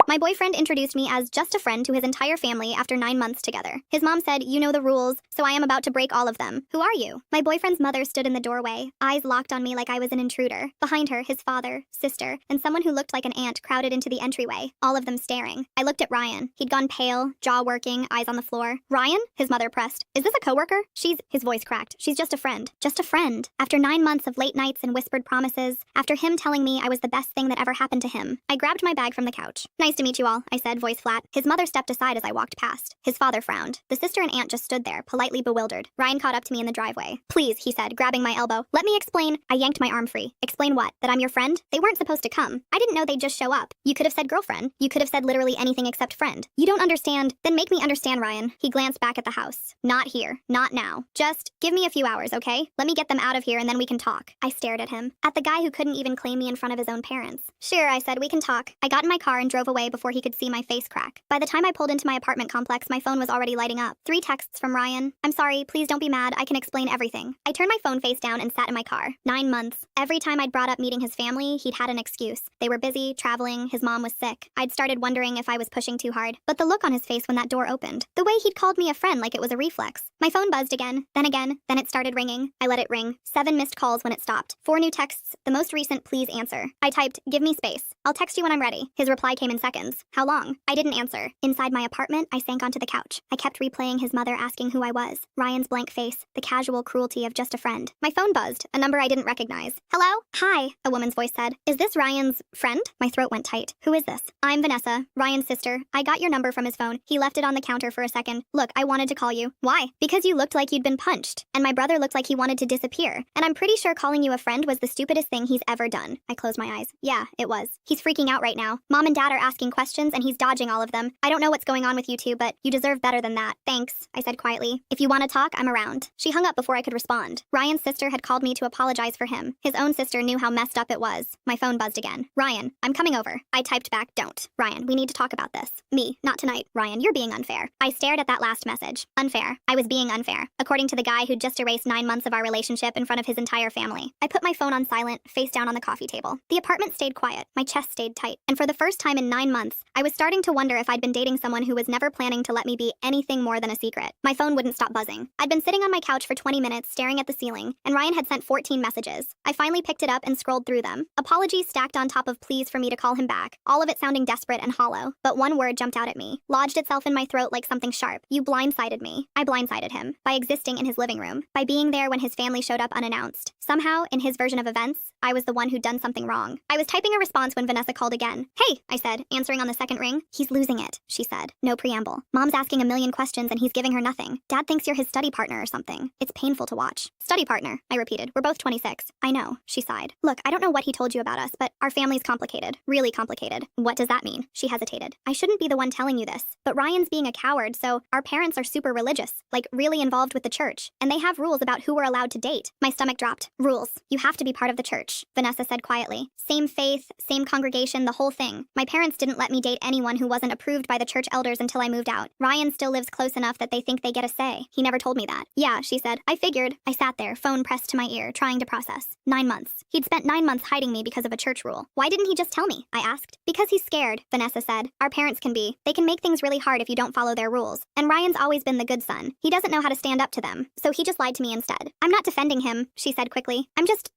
My boyfriend introduced me as just a friend to his entire family after 9 months together. His mom said, "You know the rules, so I am about to break all of them. Who are you?" My boyfriend's mother stood in the doorway, eyes locked on me like I was an intruder. Behind her, his father, sister, and someone who looked like an aunt crowded into the entryway, all of them staring. I looked at Ryan. He'd gone pale, jaw working, eyes on the floor. "Ryan?" His mother pressed. "Is this a coworker?" His voice cracked. "She's just a friend. Just a friend." After 9 months of late nights and whispered promises, after him telling me I was the best thing that ever happened to him, I grabbed my bag from the couch. "Nice to meet you all," I said, voice flat. His mother stepped aside as I walked past. His father frowned. The sister and aunt just stood there, politely bewildered. Ryan caught up to me in the driveway. "Please," he said, grabbing my elbow. "Let me explain." I yanked my arm free. "Explain what? That I'm your friend? They weren't supposed to come. I didn't know they'd just show up. You could have said girlfriend. You could have said literally anything except friend. You don't understand. Then make me understand, Ryan." He glanced back at the house. "Not here. Not now. Just give me a few hours, okay? Let me get them out of here and then we can talk." I stared at him. At the guy who couldn't even claim me in front of his own parents. "Sure," I said, "we can talk." I got in my car and drove away before he could see my face crack. By the time I pulled into my apartment complex, my phone was already lighting up. 3 texts from Ryan. "I'm sorry, please don't be mad, I can explain everything." I turned my phone face down and sat in my car. 9 months. Every time I'd brought up meeting his family, he'd had an excuse. They were busy, traveling, his mom was sick. I'd started wondering if I was pushing too hard. But the look on his face when that door opened. The way he'd called me a friend like it was a reflex. My phone buzzed again, then it started ringing. I let it ring. 7 missed calls when it stopped. 4 new texts, the most recent, "Please answer." I typed, "Give me space. I'll text you when I'm ready." His reply came in seconds. "How long?" I didn't answer. Inside my apartment, I sank onto the couch. I kept replaying his mother asking who I was. Ryan's blank face, the casual cruelty of just a friend. My phone buzzed, a number I didn't recognize. "Hello?" "Hi," a woman's voice said. "Is this Ryan's friend?" My throat went tight. "Who is this?" "I'm Vanessa, Ryan's sister. I got your number from his phone. He left it on the counter for a second. Look, I wanted to call you." "Why?" "Because you looked like you'd been punched. And my brother looked like he wanted to disappear. And I'm pretty sure calling you a friend was the stupidest thing he's ever done." I closed my eyes. "Yeah, it was. He's freaking out right now. Mom and Dad are asking questions and he's dodging all of them. I don't know what's going on with you two, but you deserve better than that." "Thanks," I said quietly. "If you want to talk, I'm around." She hung up before I could respond. Ryan's sister had called me to apologize for him. His own sister knew how messed up it was. My phone buzzed again. "Ryan, I'm coming over." I typed back, "Don't. Ryan, we need to talk about this." "Me, not tonight." "Ryan, you're being unfair." I stared at that last message. Unfair. I was being unfair, according to the guy who'd just erased 9 months of our relationship in front of his entire family. I put my phone on silent, face down on the coffee table. The apartment stayed quiet. My chest stayed tight. And for the first time in 9 months, I was starting to wonder if I'd been dating someone who was never planning to let me be anything more than a secret. My phone wouldn't stop buzzing. I'd been sitting on my couch for 20 minutes staring at the ceiling, and Ryan had sent 14 messages. I finally picked it up and scrolled through them. Apologies stacked on top of pleas for me to call him back, all of it sounding desperate and hollow. But one word jumped out at me, lodged itself in my throat like something sharp. "You blindsided me." I blindsided him by existing in his living room, by being there when his family showed up unannounced. Somehow, in his version of events, I was the one who'd done something wrong. I was typing a response when Vanessa called again. "Hey," I said, answering on the second ring. "He's losing it," she said. No preamble. "Mom's asking a million questions and he's giving her nothing. Dad thinks you're his study partner or something. It's painful to watch." "Study partner," I repeated. "We're both 26. "I know," she sighed. "Look, I don't know what he told you about us, but our family's complicated. Really complicated." "What does that mean?" She hesitated. "I shouldn't be the one telling you this, but Ryan's being a coward, so our parents are super religious, like really involved with the church, and they have rules about who we're allowed to date." My stomach dropped. "Rules. You have to be part of the church," Vanessa said quietly. "Same faith, same congregation, the whole thing. My parents didn't let me date anyone who wasn't approved by the church elders until I moved out. Ryan still lives close enough that they think they get a say. He never told me that." "Yeah," she said. "I figured." I sat there, phone pressed to my ear, trying to process. 9 months. He'd spent 9 months hiding me because of a church rule. "Why didn't he just tell me?" I asked. "Because he's scared," Vanessa said. "Our parents can be. They can make things really hard if you don't follow their rules. And Ryan's always been the good son. He doesn't know how to stand up to them. So he just lied to me instead." "I'm not defending him," she said quickly.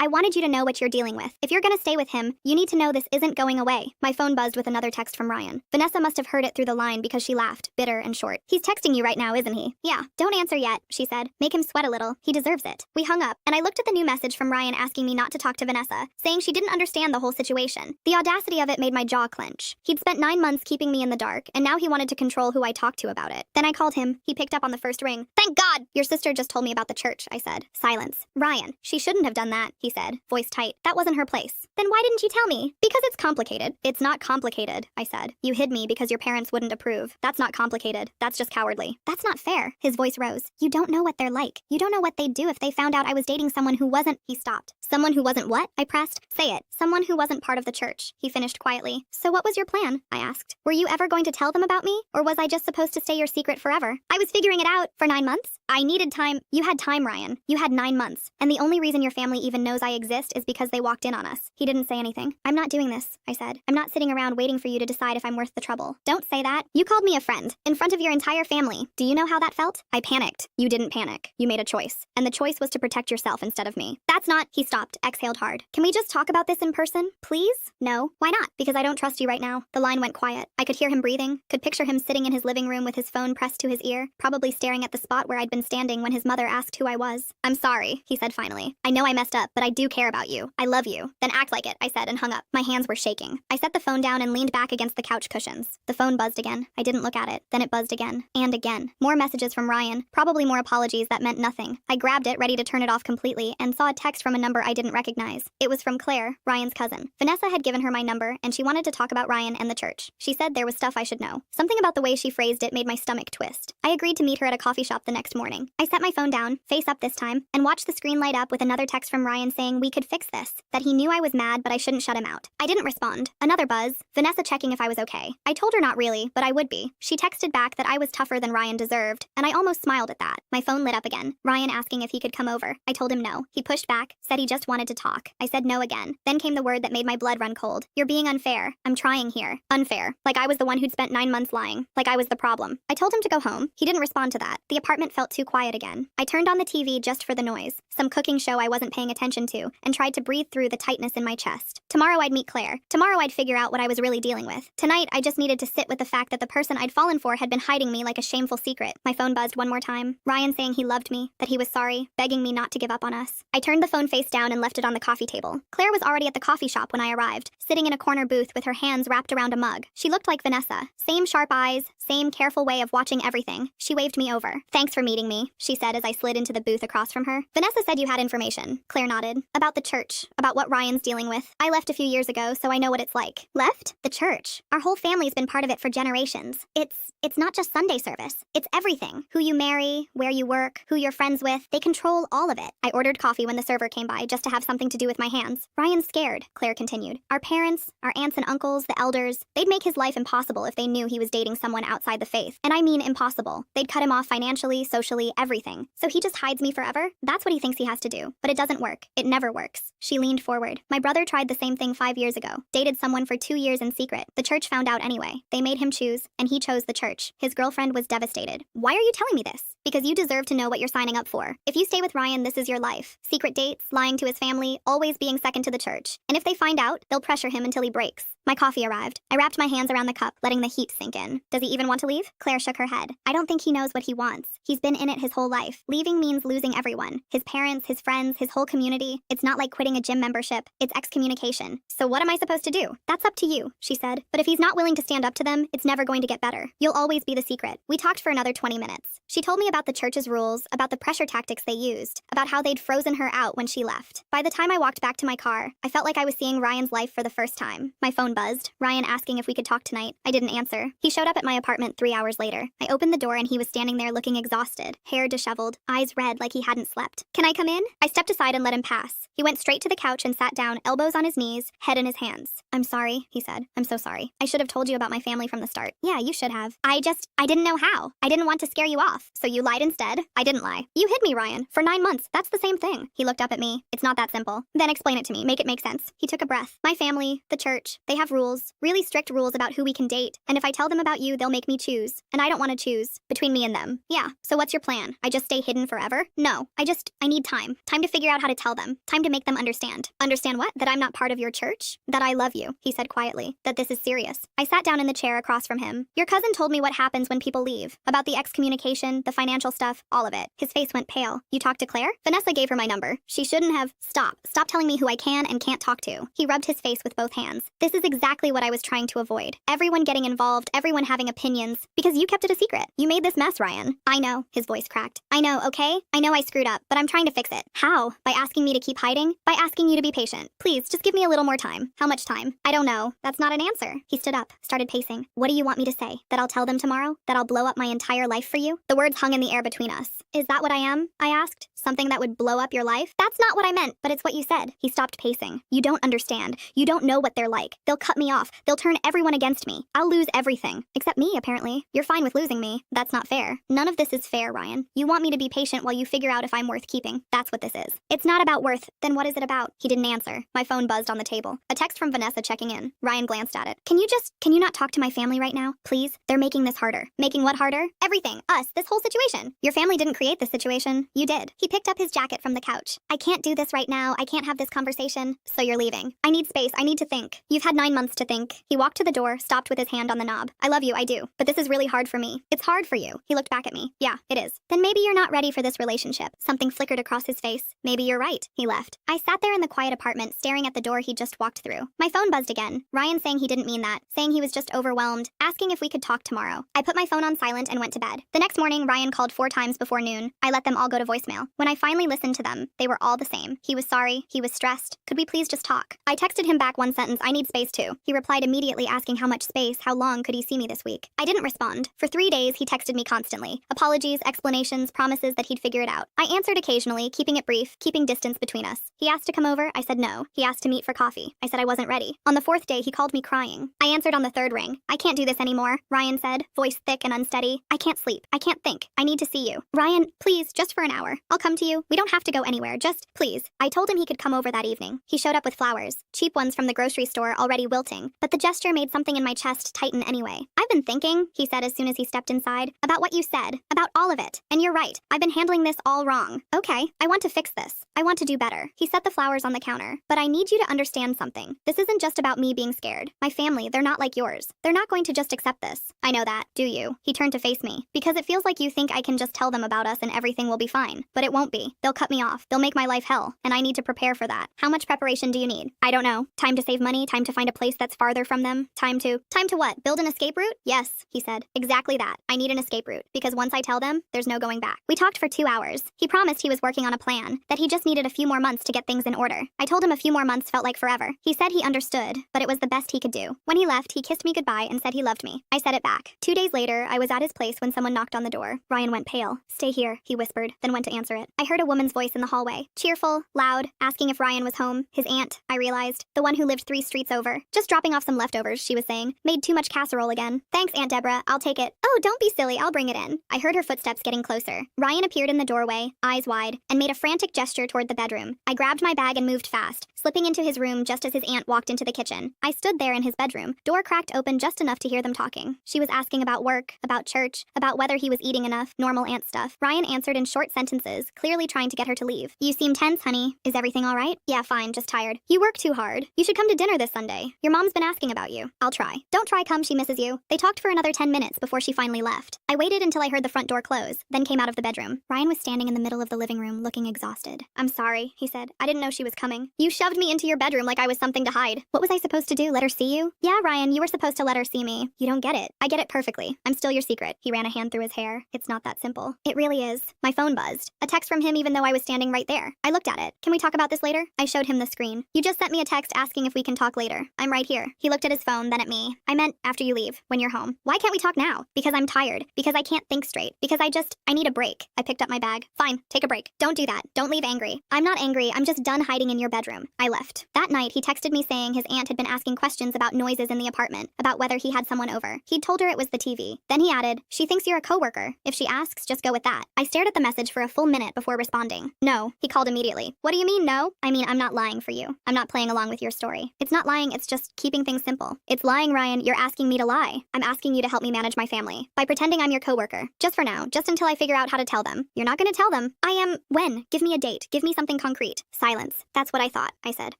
I wanted you to know what you're dealing with. If you're gonna stay with him, you need to know this isn't going away." My phone buzzed with another text from Ryan. Vanessa must have heard it through the line because she laughed, bitter and short. "He's texting you right now, isn't he?" "Yeah." "Don't answer yet," she said. "Make him sweat a little. He deserves it." We hung up, and I looked at the new message from Ryan asking me not to talk to Vanessa, saying she didn't understand the whole situation. The audacity of it made my jaw clench. He'd spent 9 months keeping me in the dark, and now he wanted to control who I talked to about it. Then I called him. He picked up on the first ring. "Thank God!" "Your sister just told me about the church," I said. Silence. "Ryan, she shouldn't have done that," he said, voice tight. "That wasn't her place." "Then why didn't you tell me?" "Because it's complicated." "It's not complicated," I said. "You hid me because your parents wouldn't approve. That's not complicated. That's just cowardly." "That's not fair." His voice rose. "You don't know what they're like. You don't know what they'd do if they found out I was dating someone who wasn't—" He stopped. "Someone who wasn't what?" I pressed. "Say it." "Someone who wasn't part of the church," he finished quietly. "So what was your plan?" I asked. "Were you ever going to tell them about me? Or was I just supposed to stay your secret forever?" "I was figuring it out for 9 months. I needed time." "You had time, Ryan. You had 9 months. And the only reason your family even knows I exist is because they walked in on us." He didn't say anything. "I'm not doing this," I said. "I'm not sitting around waiting for you to decide if I'm worth the trouble. Don't say that. You called me a friend. In front of your entire family. Do you know how that felt? I panicked. You didn't panic. You made a choice. And the choice was to protect yourself instead of me. That's not— He stopped, exhaled hard. Can we just talk about this in person? Please? No. Why not? Because I don't trust you right now. The line went quiet. I could hear him breathing, could picture him sitting in his living room with his phone pressed to his ear, probably staring at the spot where I'd been standing when his mother asked who I was. I'm sorry, he said finally. I know I messed up, but I do care about you. I love you. Then act like it, I said and hung up. My hands were shaking. I set the phone down and leaned back against the couch cushions. The phone buzzed again. I didn't look at it. Then it buzzed again. And again. More messages from Ryan, probably more apologies that meant nothing. I grabbed it, ready to turn it off completely, and saw a text from a number I didn't recognize. It was from Claire, Ryan's cousin. Vanessa had given her my number, and she wanted to talk about Ryan and the church. She said there was stuff I should know. Something about the way she phrased it made my stomach twist. I agreed to meet her at a coffee shop the next morning. I set my phone down, face up this time, and watched the screen light up with another text from Ryan saying we could fix this, that he knew I was mad but I shouldn't shut him out. I didn't respond. Another buzz. Vanessa checking if I was okay. I told her not really, but I would be. She texted back that I was tougher than Ryan deserved, and I almost smiled at that. My phone lit up again. Ryan asking if he could come over. I told him no. He pushed back, said he just wanted to talk. I said no again. Then came the word that made my blood run cold. You're being unfair. I'm trying here. Unfair. Like I was the one who'd spent 9 months lying. Like I was the problem. I told him to go home. He didn't respond to that. The apartment felt too quiet again. I turned on the TV just for the noise, some cooking show I wasn't paying attention to, and tried to breathe through the tightness in my chest. Tomorrow I'd meet Claire. Tomorrow I'd figure out what I was really dealing with. Tonight I just needed to sit with the fact that the person I'd fallen for had been hiding me like a shameful secret. My phone buzzed one more time. Ryan saying he loved me, that he was sorry, begging me not to give up on us. I turned the phone face down and left it on the coffee table. Claire was already at the coffee shop when I arrived, sitting in a corner booth with her hands wrapped around a mug. She looked like Vanessa. Same sharp eyes, same careful way of watching everything. She waved me over. Thanks for meeting me, she said as I slid into the booth across from her. Vanessa said you had information. Claire nodded. About the church, about what Ryan's dealing with. I left a few years ago, so I know what it's like. Left? The church. Our whole family's been part of it for generations. It's not just Sunday service. It's everything. Who you marry, where you work, who you're friends with. They control all of it. I ordered coffee when the server came by just to have something to do with my hands. Ryan's scared, Claire continued. Our parents, our aunts and uncles, the elders, they'd make his life impossible if they knew he was dating someone outside the faith. And I mean impossible. They'd cut him off financially, socially, everything. So he just hides me forever? That's what he thinks he has to do. But it doesn't work. It never works. She leaned forward. My brother tried the same thing 5 years ago. Dated someone for 2 years in secret. The church found out anyway. They made him choose, and he chose the church. His girlfriend was devastated. Why are you telling me this? Because you deserve to know what you're signing up for. If you stay with Ryan, this is your life. Secret dates, lying to his family, always being second to the church. And if they find out, they'll pressure him until he breaks. My coffee arrived. I wrapped my hands around the cup, letting the heat sink in. Does he even want to leave? Claire shook her head. I don't think he knows what he wants. He's been in it his whole life. Leaving means losing everyone. His parents, his friends, his whole community. It's not like quitting a gym membership. It's excommunication. So what am I supposed to do? That's up to you, she said. But if he's not willing to stand up to them, it's never going to get better. You'll always be the secret. We talked for another 20 minutes. She told me about the church's rules, about the pressure tactics they used, about how they'd frozen her out when she left. By the time I walked back to my car, I felt like I was seeing Ryan's life for the first time. My phone buzzed. Ryan asking if we could talk tonight. I didn't answer. He showed up at my apartment 3 hours later. I opened the door and he was standing there looking exhausted, hair disheveled, eyes red like he hadn't slept. Can I come in? I stepped aside and let him pass. He went straight to the couch and sat down, elbows on his knees, head in his hands. I'm sorry, he said. I'm so sorry. I should have told you about my family from the start. Yeah, you should have. I didn't know how. I didn't want to scare you off. So you lied instead? I didn't lie. You hid me, Ryan, for 9 months. That's the same thing. He looked up at me. It's not that simple. Then explain it to me. Make it make sense. He took a breath. My family, the church, they have rules. Really strict rules about who we can date. And if I tell them about you, they'll make me choose. And I don't want to choose between me and them. Yeah. So what's your plan? I just stay hidden forever? No. I need time. Time to figure out how to tell them. Time to make them understand. Understand what? That I'm not part of your church? That I love you, he said quietly. That this is serious. I sat down in the chair across from him. Your cousin told me what happens when people leave. About the excommunication, the financial stuff, all of it. His face went pale. You talked to Claire? Vanessa gave her my number. She shouldn't have. Stop. Stop telling me who I can and can't talk to. He rubbed his face with both hands. This is exactly what I was trying to avoid. Everyone getting involved, everyone having opinions. Because you kept it a secret. You made this mess, Ryan. I know. His voice cracked. I know, okay? I know I screwed up, but I'm trying to fix it. How? By asking me to keep hiding? By asking you to be patient. Please, just give me a little more time. How much time? I don't know. That's not an answer. He stood up, started pacing. What do you want me to say? That I'll tell them tomorrow? That I'll blow up my entire life for you? The words hung in the air between us. Is that what I am? I asked. Something that would blow up your life? That's not what I meant, but it's what you said. He stopped pacing. You don't understand. You don't know what they're like. They'll cut me off. They'll turn everyone against me. I'll lose everything. Except me, apparently. You're fine with losing me. That's not fair. None of this is fair, Ryan. You want me to be patient while you figure out if I'm worth keeping. That's what this is. It's not about worth. Then what is it about? He didn't answer. My phone buzzed on the table. A text from Vanessa checking in. Ryan glanced at it. Can you not talk to my family right now? Please? They're making this harder. Making what harder? Everything. Us. This whole situation. Your family didn't create this situation. You did. He picked up his jacket from the couch. I can't do this right now. I can't have this conversation. So you're leaving. I need space. I need to think. You've had 9 months to think. He walked to the door, stopped with his hand on the knob. I love you, I do. But this is really hard for me. It's hard for you. He looked back at me. Yeah, it is. Then maybe you're not ready for this relationship. Something flickered across his face. Maybe you're right. He left. I sat there in the quiet apartment, staring at the door he'd just walked through. My phone buzzed again. Ryan saying he didn't mean that, saying he was just overwhelmed, asking if we could talk tomorrow. I put my phone on silent and went to bed. The next morning, Ryan called 4 times before noon. I let them all go to voicemail. When I finally listened to them, they were all the same. He was sorry. He was stressed. Could we please just talk? I texted him back one sentence, I need space too. He replied immediately asking how much space, how long could he see me this week. I didn't respond. For 3 days, he texted me constantly. Apologies, explanations, promises that he'd figure it out. I answered occasionally, keeping it brief, keeping distance between us. He asked to come over. I said no. He asked to meet for coffee. I said I wasn't ready. On the 4th day, he called me crying. I answered on the 3rd ring. I can't do this anymore, Ryan said, voice thick and unsteady. I can't sleep. I can't think. I need to see you. Ryan, please, just for an hour. I'll come to you. We don't have to go anywhere. Just, please. I told him he could come over that evening. He showed up with flowers, cheap ones from the grocery store already wilting, but the gesture made something in my chest tighten anyway. I've been thinking, he said as soon as he stepped inside, about what you said, about all of it. And you're right. I've been handling this all wrong. Okay, I want to fix this. I want to do better. He set the flowers on the counter. But I need you to understand something. This isn't just about me being scared. My family, they're not like yours. They're not going to just accept this. I know that, do you? He turned to face me. Because it feels like you think I can just tell them about us and everything will be fine. But it won't be. They'll cut me off. They'll make my life hell. And I need to prepare for that. How much preparation do you need? I don't know. Time to save money? Time to find a place that's farther from them? Time to what? Build an escape route? Yes, he said. Exactly that. I need an escape route. Because once I tell them, there's no going back. We talked for 2 hours. He promised he was working on a plan. That he just needed a few more months to get things in order. I told him a few more months felt like forever. He said he understood, but it was the best he could do. When he left, he kissed me goodbye and said he loved me. I said it back. 2 days later, I was at his place when someone knocked on the door. Ryan went pale. Stay here, he whispered, then went to answer it. I heard a woman's voice in the hallway. Cheerful, loud, asking if Ryan was home. His aunt, I realized. The one who lived 3 streets over. Just dropping off some leftovers, she was saying. Made too much casserole again. Thanks, Aunt Deborah. I'll take it. Oh, don't be silly. I'll bring it in. I heard her footsteps getting closer. Ryan appeared in the doorway, eyes wide, and made a frantic gesture toward the bedroom. I grabbed my bag and moved fast, slipping into his room just as his aunt walked into the kitchen. I stood there in his bedroom, door cracked open just enough to hear them talking. She was asking about work, about church, about whether he was eating enough, normal aunt stuff. Ryan answered in short sentences, clearly trying to get her to leave. You seem tense, honey. Is everything all right? Yeah, fine, just tired. You work too hard. You should come to dinner this Sunday. Your mom's been asking about you. I'll try. Don't try come, she misses you. They talked for another 10 minutes before she finally left. I waited until I heard the front door close, then came out of the bedroom. Ryan was standing in the middle of the living room, looking exhausted. I'm sorry, he said. I didn't know she was coming. You shoved me into your bedroom like I was something to hide. What was I supposed to do? Let her see you? Yeah, Ryan, you were supposed to let her see me. You don't get it. I get it perfectly. I'm still your secret. He ran a hand through his hair. It's not that simple. It really is. My phone buzzed. A text from him even though I was standing right there. I looked at it. Can we talk about this later? I showed him the screen. You just sent me a text asking if we can talk later. I'm right here. He looked at his phone, then at me. I meant after you leave, when you're home. Why can't we talk now? Because I'm tired. Because I can't think straight. Because I need a break. I picked up my bag. Fine, take a break. Don't do that. Don't leave angry. I'm not angry. I'm just done hiding in your bedroom. I left. That night, he texted me saying his aunt had been asking questions about noises in the apartment, about whether he had someone over. He'd told her it was the TV. Then he added, she thinks you're a coworker. If she asks, just go with that. I stared at the message for a full minute before responding. No. He called immediately. What do you mean, no? I mean, I'm not lying for you. I'm not playing along with your story. It's not lying, it's just keeping things simple. It's lying, Ryan. You're asking me to lie. I'm asking you to help me manage my family by pretending I'm your coworker. Just for now, just until I figure out how to tell them. You're not gonna tell them. I am. When? Give me a date. Give me something concrete. Silence. That's what I thought, I said.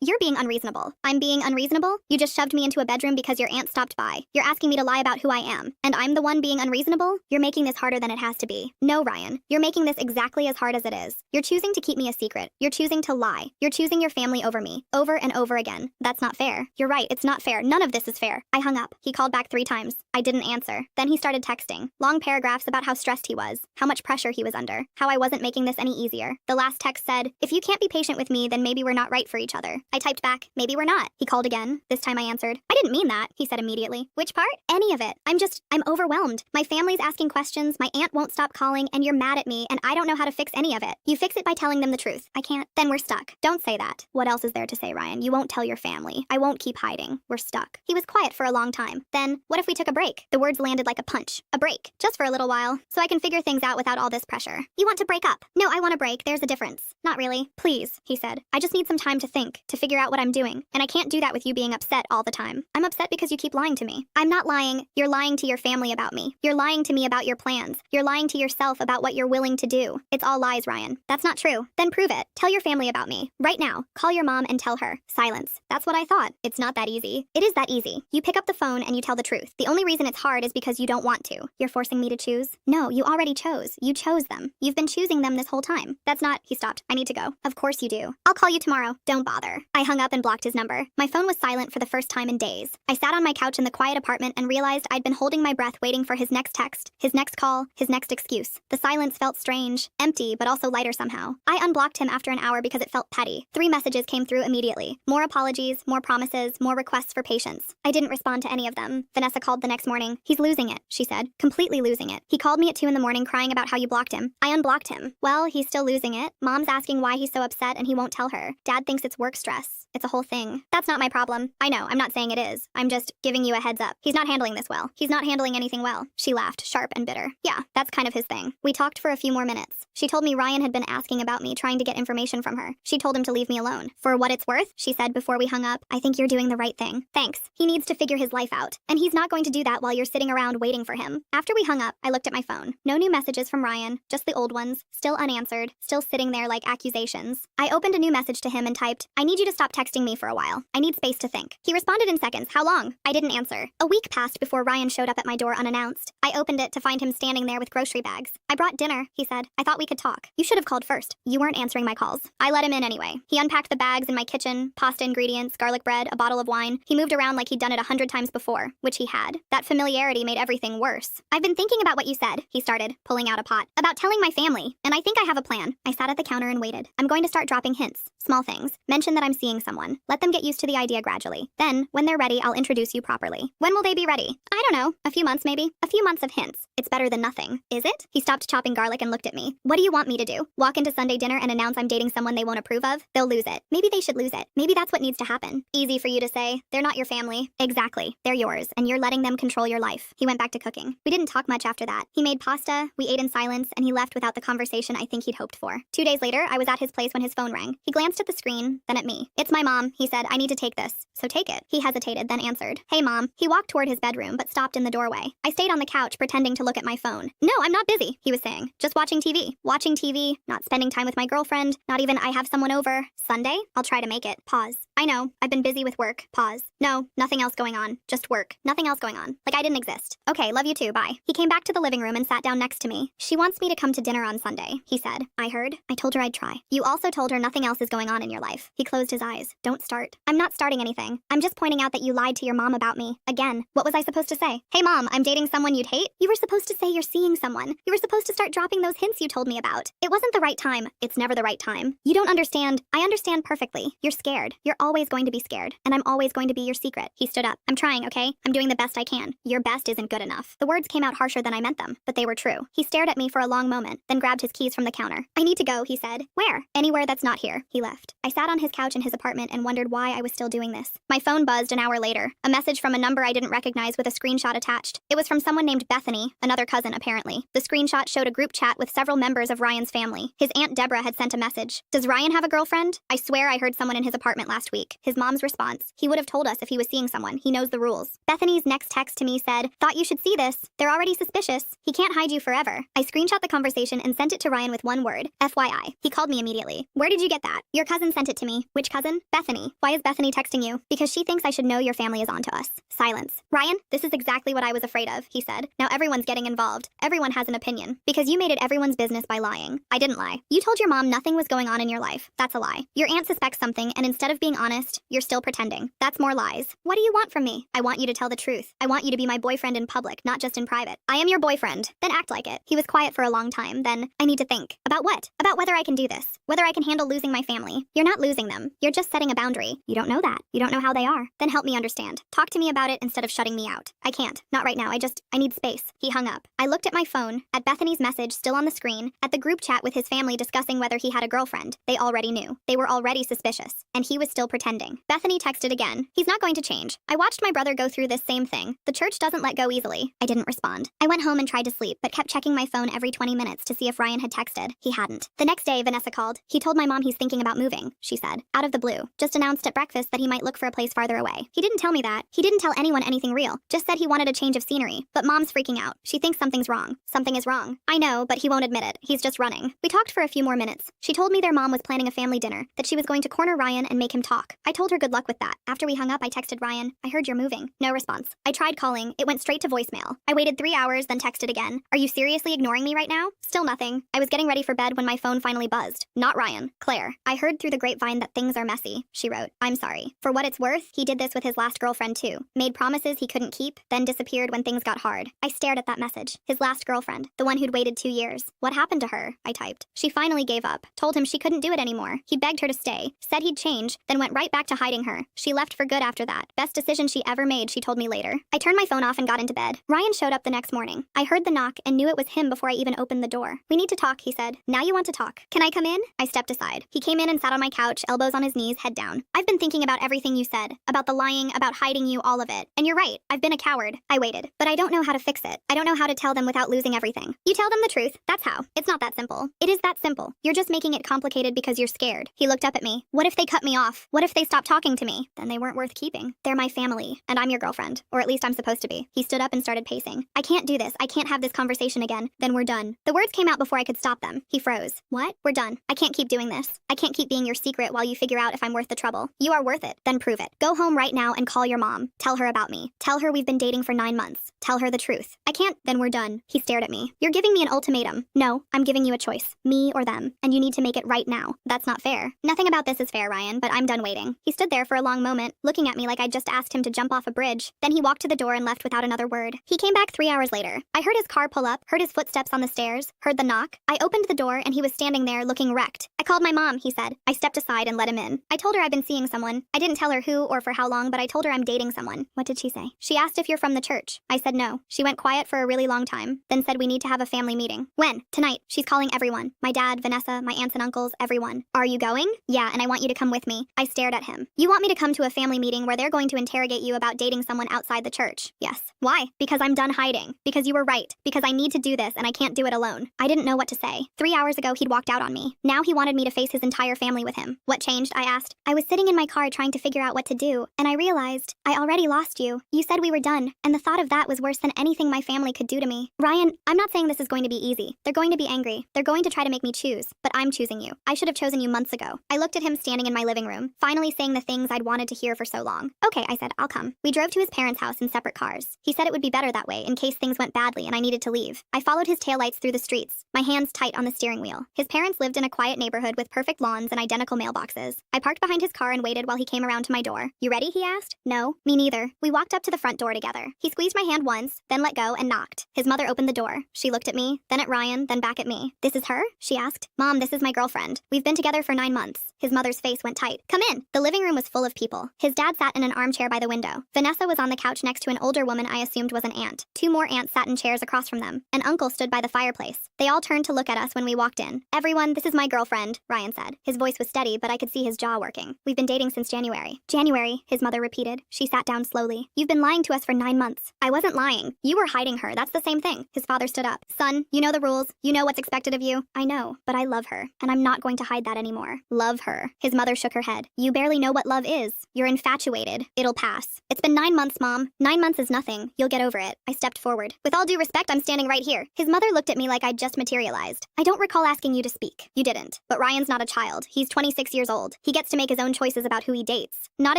You're being unreasonable. I'm being unreasonable? You just shoved me into a bedroom because your aunt stopped by. You're asking me to lie about who I am. And I'm the one being unreasonable? You're making this harder than it has to be. No, Ryan. You're making this exactly as hard as it is. You're choosing to keep me a secret. You're choosing to lie. You're choosing your family over me. Over and over again. That's not fair. You're right. It's not fair. None of this is fair. I hung up. He called back 3 times. I didn't answer. Then he started texting. Long paragraphs about how stressed he was, how much pressure he was under, how I wasn't making this any easier. The last text said, "If you can't be patient with me, then maybe we're not right for each other." I typed back, "Maybe we're not." He called again. This time I answered, "I didn't mean that," he said immediately. "Which part?" "Any of it. I'm overwhelmed. My family's asking questions, my aunt won't stop calling, and you're mad at me, and I don't know how to fix any of it. You fix it by telling them the truth. I can't. Then we're stuck." "Don't say that." "What else is there to say, Ryan? You won't tell your family. I won't keep hiding. We're stuck." He was quiet for a long time. Then, "What if we took a break?" The words landed like a punch. "A break. Just for a little while. So I can figure things out without all this pressure." "You want to break up?" "No, I want a break. There's a difference." "Not really." "Please," he said. "I just need some time to think, to figure out what I'm doing. And I can't do that with you being upset all the time. I'm upset because you keep lying to me." "I'm not lying. You're lying to your family about me. You're lying to me about your plans. You're lying to yourself about what you're willing to do. It's all lies, Ryan." "That's not true." "Then prove it. Tell your family about me. Right now. Call your mom and tell her." Silence. "That's what I thought." "It's not that easy." "It is that easy. You pick up the phone and you tell the truth. The only reason it's hard is because you don't want to." "You're forcing me to choose?" "No, you already chose. You chose them. You've been choosing them this whole time." "That's not..." He stopped. "I need to go." "Of course you do. I'll call you tomorrow." "Don't bother." I hung up and blocked his number. My phone was silent for the first time in days. I sat on my couch in the quiet apartment and realized I'd been holding my breath waiting for his next text, his next call, his next excuse. The silence felt strange, empty, but also lighter somehow. I unblocked him after an hour because it felt petty. 3 messages came through immediately. More apologies, more promises, more requests for patience. I didn't respond to any of them. Vanessa called the next morning. "He's losing it," she said. "Completely losing it. He called me at 2 in the morning crying about how you blocked him." I unblocked him. "Well, he's still losing it. Mom's asking why he's so upset and he won't tell her. Dad thinks it's work stress. It's a whole thing." "That's not my problem." "I know, I'm not saying it is. I'm just giving you a heads up. He's not handling this well. He's not handling anything well." She laughed, sharp and bitter. "Yeah, that's kind of his thing." We talked for a few more minutes. She told me Ryan had been asking about me, trying to get information from her. She told him to leave me alone. "For what it's worth," she said before we hung up, "I think you're doing the right thing. Thanks. He needs to figure his life out. And he's not going to do that while you're sitting around waiting for him." After we hung up, I looked at my phone. No new messages from Ryan, just the old ones, still unanswered, still sitting there like accusations. I opened a new message to him and typed, "I need you to stop texting me for a while. I need space to think." He responded in seconds, "How long?" I didn't answer. A week passed before Ryan showed up at my door unannounced. I opened it to find him standing there with grocery bags. "I brought dinner," he said. "I thought we could talk." "You should have called first. You weren't answering my calls." I let him in anyway. He unpacked the bags in my kitchen, pasta ingredients, garlic bread, a bottle of wine. He moved around like he'd done it 100 times before, which he had. That familiarity made everything worse. "I've been thinking about what you said," he started, pulling out a pot, "about telling my family, and I think I have a plan." I sat at the counter and waited. "I'm going to start dropping hints, small things. Mention that I'm seeing someone. Let them get used to the idea gradually. Then, when they're ready, I'll introduce you properly." "When will they be ready?" "I don't know. A few months, maybe. A few months of hints. It's better than nothing." "Is it?" He stopped chopping garlic and looked at me. "What do you want me to do? Walk into Sunday dinner and announce I'm dating someone they won't approve of? They'll lose it. Maybe they should lose it. Maybe that's what needs to happen." "Easy for you to say. They're not your family." "Exactly. They're yours, and you're letting them control your life." He went back to cooking. We didn't talk much after that. He made pasta, we ate in silence, and he left without the conversation I think he'd hoped for. 2 days later, I was at his place when his phone rang. He glanced at the screen, then at me. "It's my mom," he said. "I need to take this." "So take it." He hesitated, then answered. "Hey, Mom." He walked toward his bedroom, but stopped in the doorway. I stayed on the couch, pretending to look at my phone. "No, I'm not busy," he was saying. "Just watching TV. Watching TV, not spending time with my girlfriend, not even I have someone over. Sunday? I'll try to make it." Pause. "I know. I've been busy with work." Pause. "No, nothing else going on. Just work. Nothing else going on. Like I didn't exist." "Okay, love you too. Bye." He came back to the living room and sat down next to me. "She wants me to come to dinner on Sunday," he said. I heard. I told her I'd try. "You also told her nothing else is going on in your life." He closed his eyes. "Don't start." "I'm not starting anything. I'm just pointing out that you lied to your mom about me. Again. What was I supposed to say? 'Hey, Mom, I'm dating someone you'd hate'?" You were supposed to say you're seeing someone. You were supposed to start dropping those hints you told me about. It wasn't the right time. It's never the right time. You don't understand. I understand perfectly. You're scared. You're always going to be scared. And I'm always going to be your secret." He stood up. "I'm trying, okay? I'm doing the best I can. Your best isn't good enough." The words came out harsher than I meant them, but they were true. He stared at me for a long moment, then grabbed his keys from the counter. "I need to go," he said. "Where?" "Anywhere that's not here." He left. I sat on his couch in his apartment and wondered why I was still doing this. My phone buzzed an hour later. A message from a number I didn't recognize with a screenshot attached. It was from someone named Bethany, another cousin apparently. The screenshot showed a group chat with several members of Ryan's family. His aunt Deborah had sent a message. "Does Ryan have a girlfriend? I swear I heard someone in his apartment last week." His mom's response. "He would have told us if he was seeing someone. He knows the rules." Bethany's next text to me said, "Thought you should see this. They're already suspicious. He can't hide you forever." I screenshot the conversation and sent it to Ryan with one word, FYI. He called me immediately. "Where did you get that?" "Your cousin sent it to me." "Which cousin?" "Bethany." "Why is Bethany texting you?" "Because she thinks I should know your family is onto us." Silence. "Ryan, this is exactly what I was afraid of," he said. "Now everyone's getting involved. Everyone has an opinion. Because you made it everyone's business by lying." "I didn't lie. You told your mom nothing was going on in your life. That's a lie. Your aunt suspects something, and instead of being honest, you're still pretending. That's more lies. What do you want from me? I want you to tell the truth. I want you to be my boyfriend in public, not just in private. I am your boyfriend. Then act like it. He was quiet for a long time. Then, I need to think. About what? About whether I can do this. Whether I can handle losing my family. You're not losing them. You're just setting a boundary. You don't know that. You don't know how they are. Then help me understand. Talk to me about it instead of shutting me out. I can't. Not right now. I need space. He hung up. I looked at my phone, at Bethany's message still on the screen, at the group chat with his family discussing whether he had a girlfriend. They already knew. They were already suspicious. And he was still pretending. Bethany texted again. He's not going to change. I watched my brother go through this same thing. The church doesn't let go easily. I didn't respond. I went home and tried to sleep, but kept checking my phone every 20 minutes to see if Ryan had texted. He hadn't. The next day, Vanessa called. He told my mom he's thinking about moving, she said. Out of the blue. Just announced at breakfast that he might look for a place farther away. He didn't tell me that. He didn't tell anyone anything real. Just said he wanted a change of scenery. But mom's freaking out. She thinks something's wrong. Something is wrong. I know, but he won't admit it. He's just running. We talked for a few more minutes. She told me their mom was planning a family dinner, that she was going to corner Ryan and make him talk. I told her good luck with that. After we hung up, I texted Ryan. I heard you're moving. No response. I tried calling. It went straight to voicemail. I waited 3 hours, then texted again. Are you seriously ignoring me right now? Still nothing. I was getting ready for bed when my phone finally buzzed. Not Ryan. Claire. I heard through the grapevine that things are messy, she wrote. I'm sorry. For what it's worth, he did this with his last girlfriend too. Made promises he couldn't keep, then disappeared when things got hard. I stared at that message. His last girlfriend. The one who'd waited 2 years. What happened to her? I typed. She finally gave up. Told him she couldn't do it anymore. He begged her to stay. Said he'd change, then went right back to hiding her. She left for good after that. Best decision she ever made, she told me later. I turned my phone off and got into bed. Ryan showed up the next morning. I heard the knock and knew it was him before I even opened the door. We need to talk, he said. Now you want to talk. Can I come in? I stepped aside. He came in and sat on my couch, elbows on his knees, head down. I've been thinking about everything you said. About the lying, about hiding you, all of it. And you're right. I've been a coward. I waited. But I don't know how to fix it. I don't know how to tell them without losing everything. You tell them the truth. That's how. It's not that simple. It is that simple. You're just making it complicated because you're scared. He looked up at me. What if they cut me off? What if they stop talking to me? Then they weren't worth keeping. They're my family. And I'm your girlfriend. Or at least I'm supposed to be. He stood up and started pacing. I can't do this. I can't have this conversation again. Then we're done. The words came out before I could stop them. He froze. What? We're done. I can't keep doing this. I can't keep being your secret while you figure out if I'm worth the trouble. You are worth it. Then prove it. Go home right now and call your mom. Tell her about me. Tell her we've been dating for 9 months. Tell her the truth. I can't. Then we're done. He stared at me. You're giving me an ultimatum. No, I'm giving you a choice. Me or them. And you need to make it right now. That's not fair. Nothing about this is fair, Ryan, but I'm done waiting. He stood there for a long moment, looking at me like I'd just asked him to jump off a bridge. Then he walked to the door and left without another word. He came back 3 hours later. I heard his car pull up, heard his footsteps on the stairs, heard the knock. I opened the door and he was standing there looking wrecked. I called my mom, he said. I stepped aside and let him in. I told her I've been seeing someone. I didn't tell her who or for how long, but I told her I'm dating someone. What did she say? She asked if you're from the church. I said no. She went quiet for a really long time, then said we need to have a family meeting. When? Tonight. She's calling everyone. My dad, Vanessa, my aunts and uncles, everyone. Are you going? Yeah, and I want you to come with me. I stared at him. You want me to come to a family meeting where they're going to interrogate you about dating someone outside the church? Yes. Why? Because I'm done hiding. Because you were right. Because I need to do this and I can't do it alone. I didn't know what to say. 3 hours ago, he'd walked out on me. Now he wanted me to face his entire family with him. What changed? I asked. I was sitting in my car trying to figure out what to do, and I realized I already lost you. You said we were done, and the thought of that was worse than anything my family could do to me. Ryan, I'm not saying this is going to be easy. They're going to be angry. They're going to try to make me choose, but I'm choosing you. I should have chosen you months ago. I looked at him standing in my living room, finally saying the things I'd wanted to hear for so long. Okay, I said, I'll come. We drove to his parents' house in separate cars. He said it would be better that way in case things went badly and I needed to leave. I followed his taillights through the streets, my hands tight on the steering wheel. His parents lived in a quiet neighborhood with perfect lawns and identical mailboxes. I parked behind his car and waited while he came around to my door. You ready? He asked. No, me neither. We walked up to the front door together. He squeezed my hand once, then let go and knocked. His mother opened the door. She looked at me, then at Ryan, then back at me. This is her? She asked. Mom, this is my girlfriend. We've been together for 9 months. His mother's face went tight. Come in. The living room was full of people. His dad sat in an armchair by the window. Vanessa was on the couch next to an older woman I assumed was an aunt. 2 more aunts sat in chairs across from them. An uncle stood by the fireplace. They all turned to look at us when we walked in. Everyone, this is my girlfriend, Ryan said. His voice was steady, but I could see his jaw working. We've been dating since January. January, his mother repeated. She sat down slowly. You've been lying to us for 9 months. I wasn't lying. You were hiding her. That's the same thing. His father stood up. Son, you know the rules. You know what's expected of you. I know, but I love her, and I'm not going to hide that anymore. Love her. His mother shook her head. You barely know what love is. You're infatuated. It'll pass. It's been 9 months, Mom. 9 months is nothing. You'll get over it. I stepped forward. With all due respect, I'm standing right here. His mother looked at me like I'd just materialized. I don't recall asking you to speak. You didn't. But Ryan's not a child. He's 26 years old. He gets to make his own choices about who he dates. Not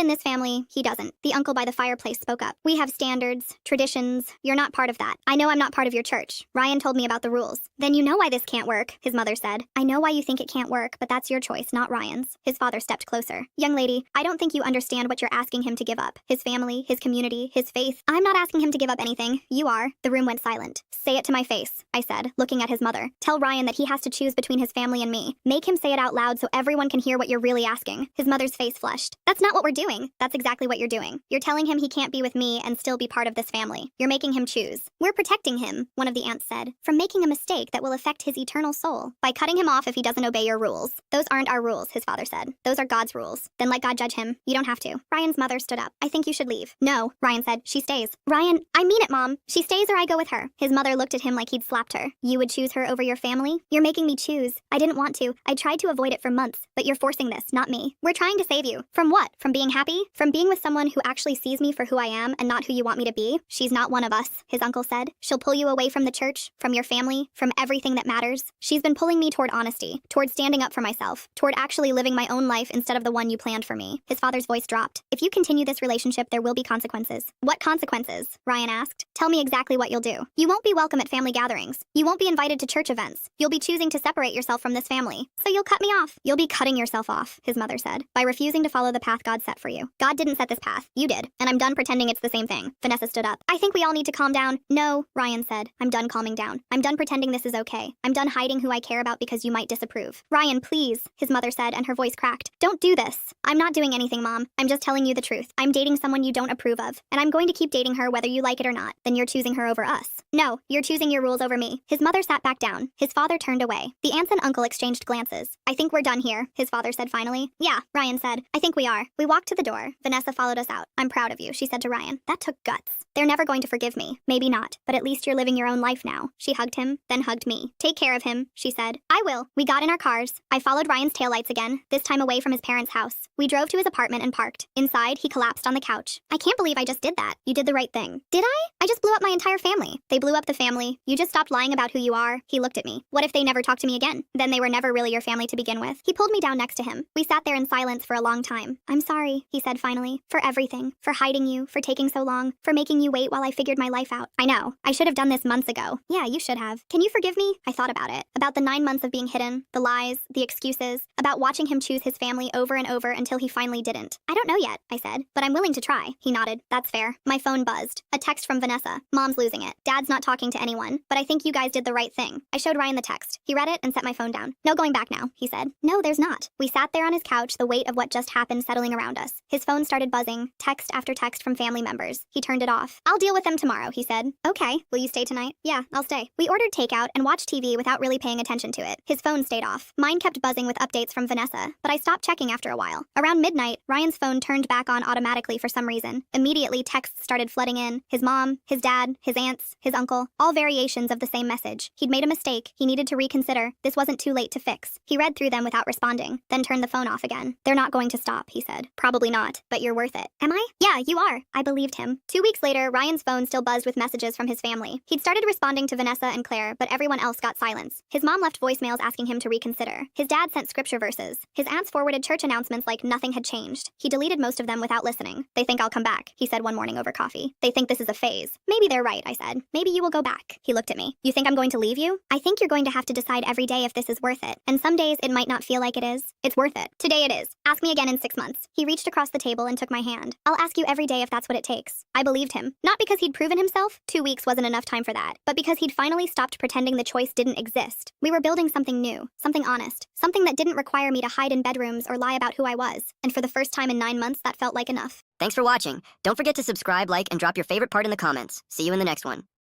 in this family. He doesn't. The uncle by the fireplace spoke up. We have standards, traditions. You're not part of that. that. I know I'm not part of your church. Ryan told me about the rules. Then you know why this can't work, his mother said. I know why you think it can't work, but that's your choice, not Ryan's. His father stepped closer. Young lady, I don't think you understand what you're asking him to give up. His family, his community, his faith. I'm not asking him to give up anything. You are. The room went silent. Say it to my face, I said, looking at his mother. Tell Ryan that he has to choose between his family and me. Make him say it out loud so everyone can hear what you're really asking. His mother's face flushed. That's not what we're doing. That's exactly what you're doing. You're telling him he can't be with me and still be part of this family. You're making him choose. We're protecting him, one of the aunts said, from making a mistake that will affect his eternal soul by cutting him off if he doesn't obey your rules. Those aren't our rules, his father said. Those are God's rules. Then let God judge him. You don't have to. Ryan's mother stood up. I think you should leave. No, Ryan said. She stays. Ryan, I mean it, Mom. She stays or I go with her. His mother looked at him like he'd slapped her. You would choose her over your family? You're making me choose. I didn't want to. I tried to avoid it for months, but you're forcing this, not me. We're trying to save you. From what? From being happy? From being with someone who actually sees me for who I am and not who you want me to be? She's not one of us, his uncle said. She'll pull you away from the church, from your family, from everything that matters. She's been pulling me toward honesty, toward standing up for myself, toward actually living my own life instead of the one you planned for me. His father's voice dropped. If you continue this relationship, there will be consequences. What consequences? Ryan asked. Tell me exactly what you'll do. You won't be welcome at family gatherings. You won't be invited to church events. You'll be choosing to separate yourself from this family. So you'll cut me off. You'll be cutting yourself off, his mother said, by refusing to follow the path God set for you. God didn't set this path. You did. And I'm done pretending it's the same thing. Vanessa stood up. I think we all need to calm down. No, Ryan said. I'm done calming down. I'm done pretending this is okay. I'm done hiding who I care about because you might disapprove. Ryan, please, his mother said, and her voice cracked. Don't do this. I'm not doing anything, Mom. I'm just telling you the truth. I'm dating someone you don't approve of, and I'm going to keep dating her whether you like it or not. Then you're choosing her over us. No, you're choosing your rules over me. His mother sat back down. His father turned away. The aunts and uncle exchanged glances. I think we're done here, his father said finally. Yeah, Ryan said. I think we are. We walked to the door. Vanessa followed us out. I'm proud of you, she said to Ryan. That took guts. They're never going to forgive me. Maybe not, but at least you're living your own life now. She hugged him, then hugged me. Take care of him, she said. I will. We got in our cars. I followed Ryan's taillights again, this time away from his parents' house. We drove to his apartment and parked. Inside, he collapsed on the couch. I can't believe I just did that. You did the right thing. Did I? I just blew up my entire family. They blew up the family. You just stopped lying about who you are. He looked at me. What if they never talked to me again? Then they were never really your family to begin with. He pulled me down next to him. We sat there in silence for a long time. I'm sorry, he said finally, for everything, for hiding you, for taking so long, for making you wait while I figured my life out. I know. I should have done this months ago. Yeah, you should have. Can you forgive me? I thought about it. About the 9 months of being hidden, the lies, the excuses, about watching him choose his family over and over until he finally didn't. I don't know yet, I said, but I'm willing to try. He nodded. That's fair. My phone buzzed. A text from Vanessa. Mom's losing it. Dad's not talking to anyone, but I think you guys did the right thing. I showed Ryan the text. He read it and set my phone down. No going back now, he said. No, there's not. We sat there on his couch, the weight of what just happened settling around us. His phone started buzzing, text after text from family members. He turned it off. I'll deal with them tomorrow, he said. Okay. Will you stay tonight? Yeah, I'll stay. We ordered takeout and watched TV without really paying attention to it. His phone stayed off. Mine kept buzzing with updates from Vanessa, but I stopped checking after a while. Around midnight, Ryan's phone turned back on automatically for some reason. Immediately, texts started flooding in. His mom, his dad, his aunts, his uncle, all variations of the same message. He'd made a mistake. He needed to reconsider. This wasn't too late to fix. He read through them without responding, then turned the phone off again. They're not going to stop, he said. Probably not, but you're worth it. Am I? Yeah, you are. I believed him. 2 weeks later, Ryan's phone still buzzed with messages from his family. He'd started responding to Vanessa and Claire, but everyone else got silence. His mom left voicemails asking him to reconsider. His dad sent scripture verses. His aunts forwarded church announcements like nothing had changed. He deleted most of them without listening. They think I'll come back, he said one morning over coffee. They think this is a phase. Maybe they're right, I said. Maybe you will go back. He looked at me. You think I'm going to leave you? I think you're going to have to decide every day if this is worth it. And some days it might not feel like it is. It's worth it. Today it is. Ask me again in 6 months. He reached across the table and took my hand. I'll ask you every day if that's what it takes. I believed him. Not because he'd proven himself. 2 weeks wasn't enough time for that. But because he'd finally stopped pretending the choice didn't exist. We were building something new. Something honest. Something that didn't require me to hide in bedrooms or lie about who I was. And for the first time in 9 months, that felt like enough. Thanks for watching. Don't forget to subscribe, like, and drop your favorite part in the comments. See you in the next one.